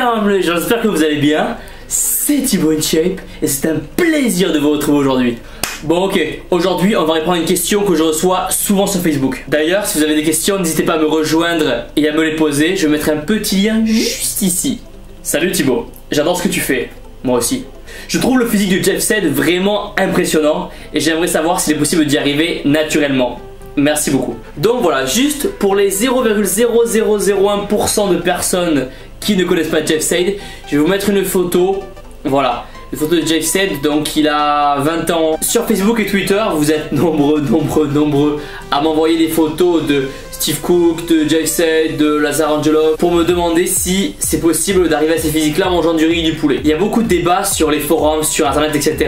Salam les gens, j'espère que vous allez bien. C'est Thibaut InShape et c'est un plaisir de vous retrouver aujourd'hui. Bon ok, aujourd'hui on va répondre à une question que je reçois souvent sur Facebook. D'ailleurs, si vous avez des questions, n'hésitez pas à me rejoindre et à me les poser. Je mettrai un petit lien juste ici. Salut Thibaut, j'adore ce que tu fais, moi aussi. Je trouve le physique de Jeff Said vraiment impressionnant et j'aimerais savoir s'il est possible d'y arriver naturellement. Merci beaucoup. Donc voilà, juste pour les 0,0001% de personnes qui ne connaissent pas Jeff Said, je vais vous mettre une photo. Voilà, une photo de Jeff Said. Donc il a 20 ans. Sur Facebook et Twitter, vous êtes nombreux à m'envoyer des photos de Steve Cook, de Jeff Said, de Lazar Angelov pour me demander si c'est possible d'arriver à ces physiques-là en mangeant du riz et du poulet. Il y a beaucoup de débats sur les forums, sur internet, etc.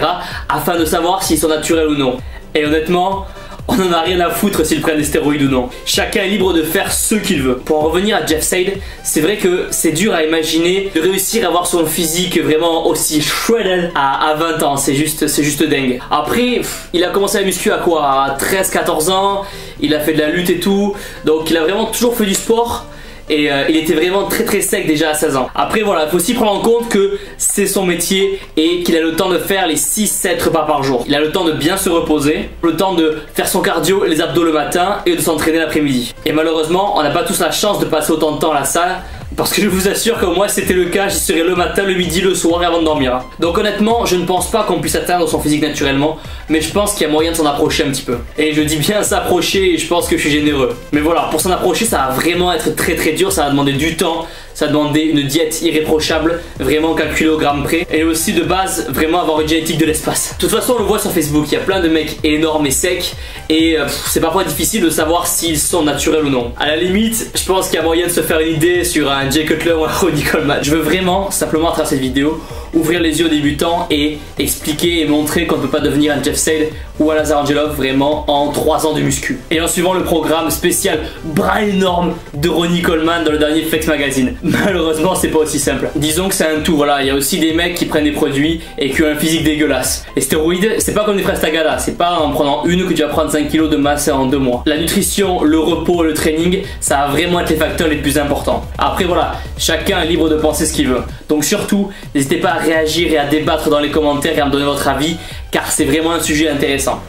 afin de savoir s'ils sont naturels ou non. Et honnêtement, on n'en a rien à foutre s'ils prennent des stéroïdes ou non. Chacun est libre de faire ce qu'il veut. Pour en revenir à Jeff Said, c'est vrai que c'est dur à imaginer de réussir à avoir son physique vraiment aussi shredded à 20 ans. C'est juste dingue. Après, il a commencé la muscu à quoi? À 13-14 ans. Il a fait de la lutte et tout. Donc il a vraiment toujours fait du sport. Et il était vraiment très sec déjà à 16 ans. Après voilà, il faut aussi prendre en compte que c'est son métier et qu'il a le temps de faire les 6-7 repas par jour. Il a le temps de bien se reposer, le temps de faire son cardio et les abdos le matin et de s'entraîner l'après-midi. Et malheureusement, on n'a pas tous la chance de passer autant de temps à la salle. Parce que je vous assure que moi c'était le cas, j'y serais le matin, le midi, le soir et avant de dormir. Donc honnêtement, je ne pense pas qu'on puisse atteindre son physique naturellement, mais je pense qu'il y a moyen de s'en approcher un petit peu. Et je dis bien s'approcher et je pense que je suis généreux. Mais voilà, pour s'en approcher, ça va vraiment être très dur, ça va demander du temps, ça va demander une diète irréprochable, vraiment calculée au gramme près. Et aussi de base, vraiment avoir une génétique de l'espace. De toute façon, on le voit sur Facebook, il y a plein de mecs énormes et secs. Et c'est parfois difficile de savoir s'ils sont naturels ou non. À la limite, je pense qu'il y a moyen de se faire une idée sur un Jay Cutler ou un Ronnie Coleman. Je veux vraiment, simplement à travers cette vidéo, ouvrir les yeux aux débutants et expliquer et montrer qu'on ne peut pas devenir un Jeff Said ou un Lazar Angelov vraiment en 3 ans de muscu. Et en suivant le programme spécial bras énorme de Ronnie Coleman dans le dernier Flex Magazine. Malheureusement, c'est pas aussi simple. Disons que c'est un tout, voilà. Il y a aussi des mecs qui prennent des produits et qui ont un physique dégueulasse. Les stéroïdes, c'est pas comme des fraises Tagada. C'est pas en prenant une que tu vas prendre 5 kg de masse en 2 mois. La nutrition, le repos, le training, ça va vraiment être les facteurs les plus importants. Après voilà, chacun est libre de penser ce qu'il veut. Donc surtout, n'hésitez pas à réagir et à débattre dans les commentaires et à me donner votre avis, car c'est vraiment un sujet intéressant.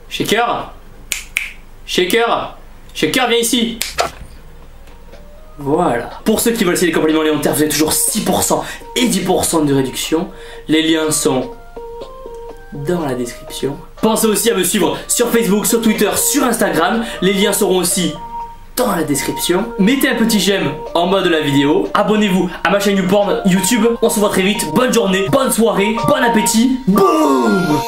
Shaker, Shaker, Shaker, viens ici. Voilà. Pour ceux qui veulent essayer les compléments alimentaires, vous avez toujours 6% et 10% de réduction. Les liens sont dans la description. Pensez aussi à me suivre sur Facebook, sur Twitter, sur Instagram. Les liens seront aussi dans la description. Mettez un petit j'aime en bas de la vidéo. Abonnez-vous à ma chaîne YouPorn YouTube. On se voit très vite. Bonne journée, bonne soirée, bon appétit. Boum!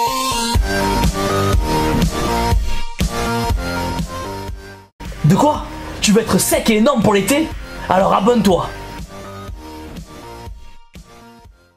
De quoi? Tu veux être sec et énorme pour l'été? Alors abonne-toi.